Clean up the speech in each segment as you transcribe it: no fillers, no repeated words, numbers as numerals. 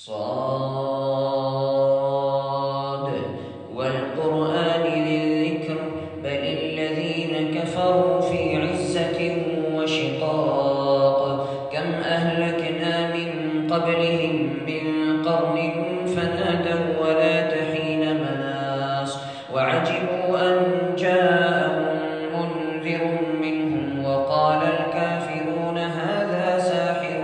صاد والقرآن ذي الذكر بل الذين كفروا في عزة وشقاق كم أهلكنا من قبلهم من قرن فنادوا ولا تحين مناص وعجبوا أن جاءهم منذر منهم وقال الكافرون هذا ساحر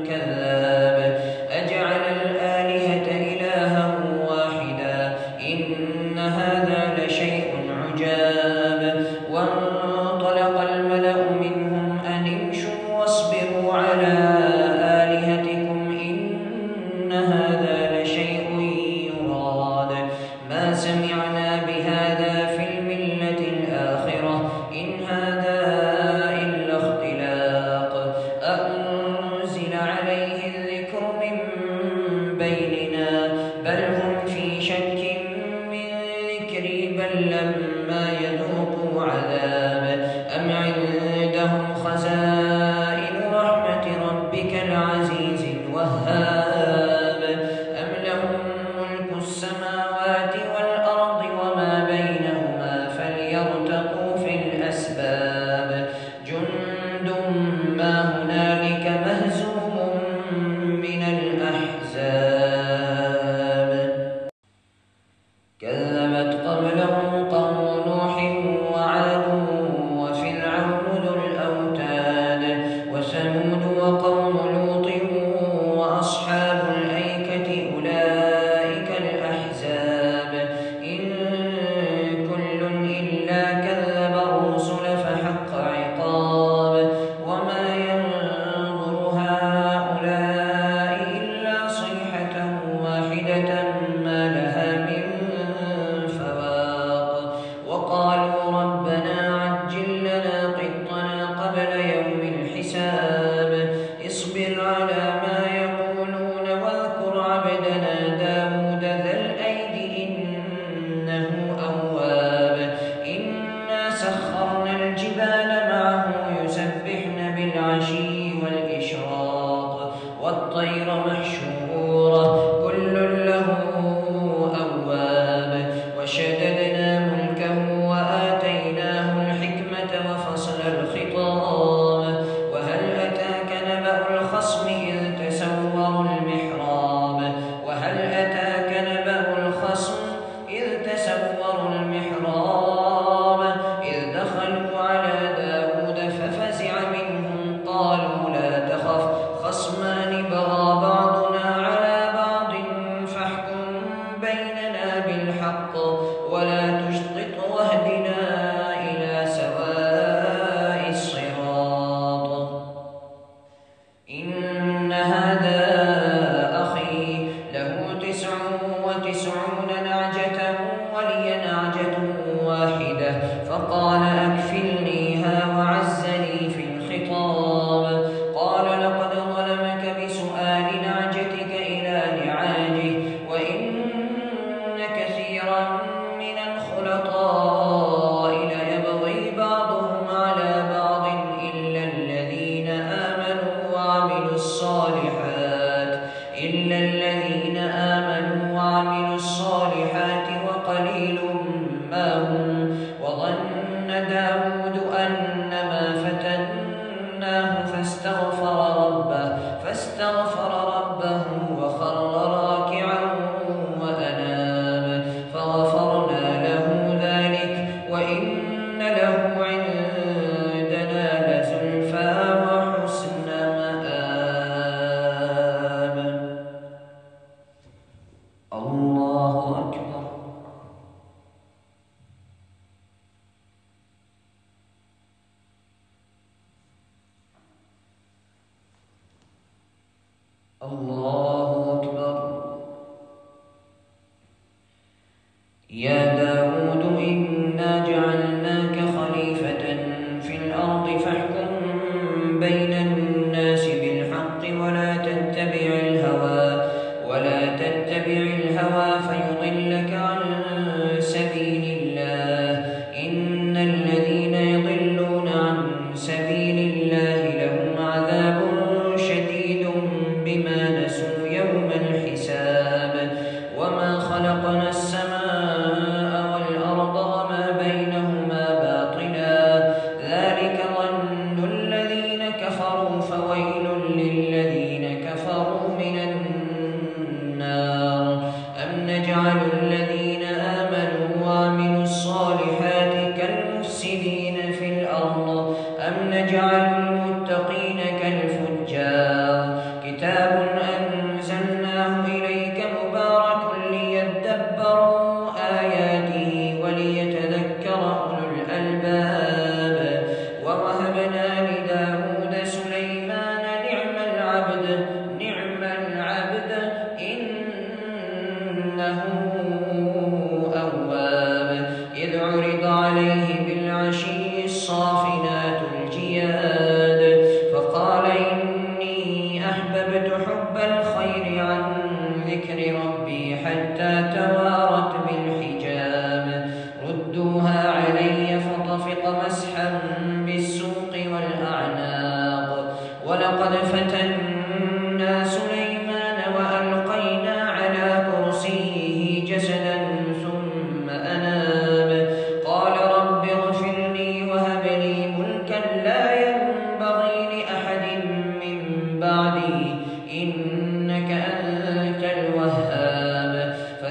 كذاب أجعل الآلهة إلها واحدا إن هذا لشيء عجاب وانطلق الملأ منهم أن امشوا واصبروا على آلهتكم إن هذا لشيء يراد ما سمعنا بهذا في الملة الآخرة إن هذا إلا اختلاق أنزل عليه الذكر من بيننا بل هم في شك من ذكري بل لما يذوقوا عذاب أم عندهم خزائن رحمة ربك العزيز الوهاب أم لهم ملك السماوات والأرض وما بينهما فليرتقوا في الأسباب جند ما هنالك مهزوم من الأحزاب كذبت قبلهم قوم نوح وعاد وفرعون ذو الأوتاد وثمود وقوم لوط وأصحاب الأيكة أولئك الأحزاب إن كل إلا كذب الرسل فحق عقاب وما ينظر هؤلاء إلا صيحة واحدة ما لها من فواق وقالوا ربنا عجل لنا قطنا قبل يوم الحساب اصبر على ما يقولون واذكر عبدنا داود ذا الأيد إنه أواب إنا سخرنا الجبال معه يسبحن بالعشي والإشراق والطير محشورة كل له أواب وشددنا ملكه وآتيناه الحكمة وفصل الخطاب وهل أتاك نبأ الخصم إذ تسوروا المحراب وهل أتاك نبأ الخصم إذ تسوروا المحراب إذ دخلوا على داود ففزع منهم قالوا لا تخف خصمان بغى بعضنا على بعض فاحكم بيننا بالحق ولا تشطط واهدنا إلى سواء الصراط إن هذا أخي له 99 نعجة ولي نعجة واحدة فقال أكفلنيها وعزني في الخطاب قال لقد ظلمك بسؤال نعجتك إلى نعاجه وإن كثيرا من الخلطاء ليبغي بعضهم على بعض إلا الذين آمنوا وعملوا الصالحات وقليل ما هم وظن داود أنما فتناه فاستغفر ربه وخر راكعا وأناب فغفرنا له ذلك وإن له عندنا لزلفى وحسن مآب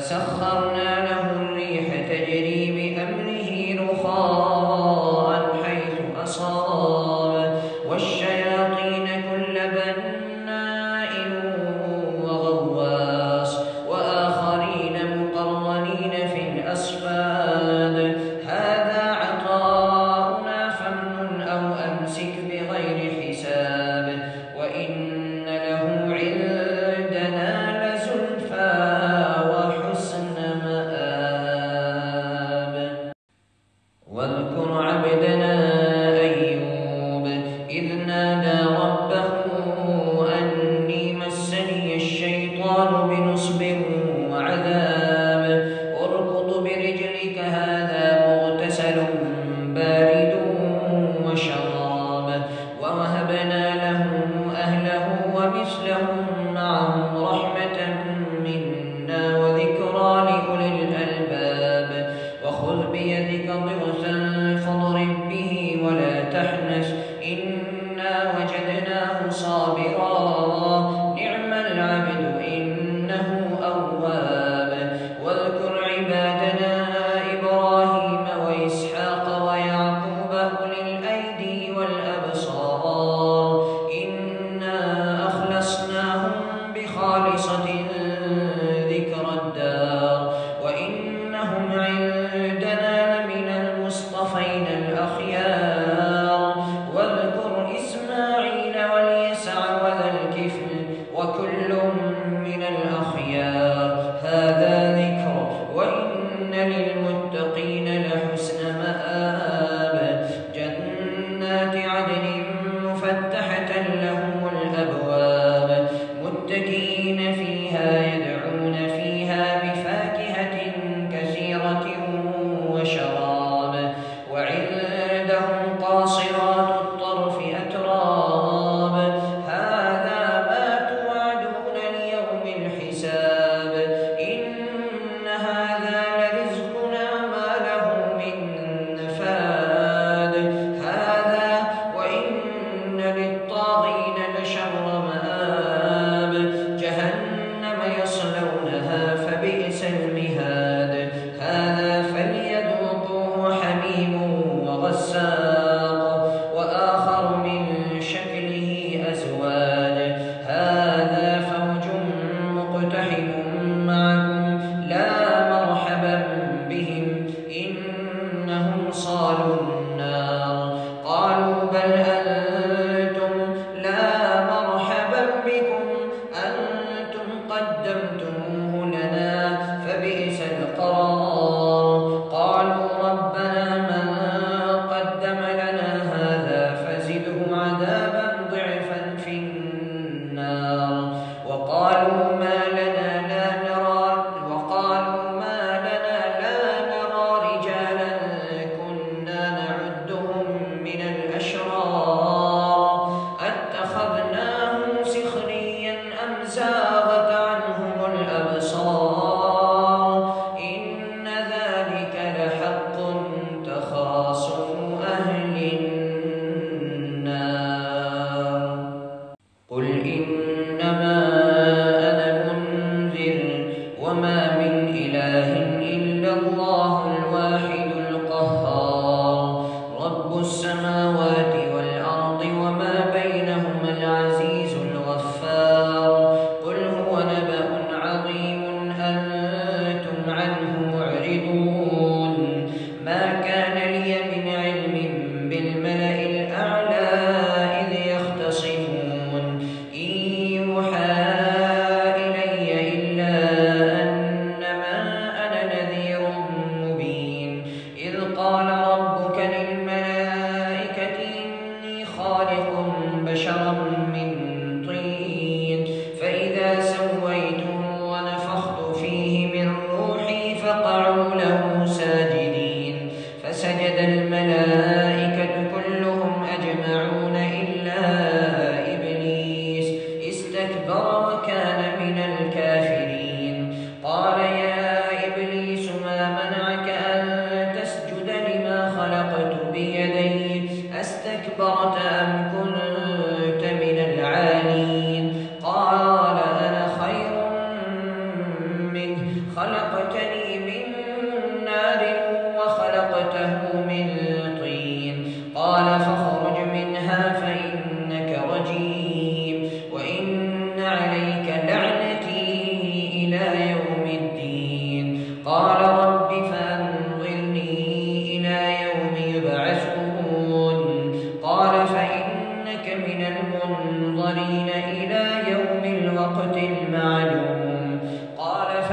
فسخرنا له الريح تجري بأمره رخاء حيث أصاب والشياطين كل بناء وغواص وآخرين مقرنين في الأصفاد هذا عطاؤنا فامنن أو أمسك بغير حساب وإن له عندنا لزلفى وحسن مآب. واذكر عبدنا أيوب إذ نادى ربه أني مسني الشيطان بنصب وعذاب اركض برجلك هذا مغتسل بارد وشراب ووهبنا له أهله ومثلهم معهم رحمة منا وذكرى لأولي الألباب وخذ بيدك ضغثا فاضرب به ولا تحنث إنا وجدناه صابرا نعم العبد إنه أواب. واذكر عبادنا إبراهيم وإسحاق ويعقوب أولي الأيدي والأبصار إنا أخلصناهم بخالصة ذكر الدار وإنهم عندنا لمن المصطفين الأخيار. واذكر إسماعيل واليسع وذا الكفل وكل من الأخيار هذا ذكر وإن للمتقين لحسن مآب. جنات عدن مفتحة لهم الأبواب متكئين فيها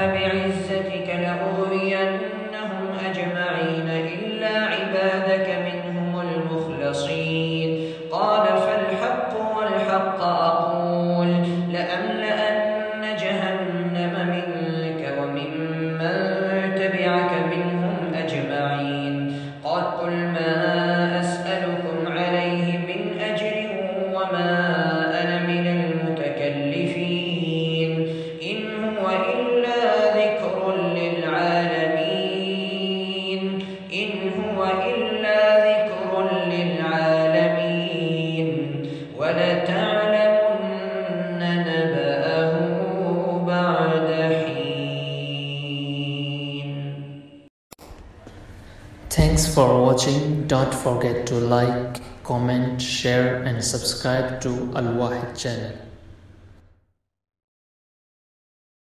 فبعزتك لأغوينهم أجمعين إلا عبادك منهم المخلصين قال فالحق والحق أقول لأملأن جهنم منك وممن تبعك منهم أجمعين قل ما أسألكم عليه من أجر وما أنا من المتكلفين إن هو إلا ذكر للعالمين ولتعلمن نبأه بعد حين. Thanks for watching. Don't forget to like, comment, share and subscribe to Al Wahid channel.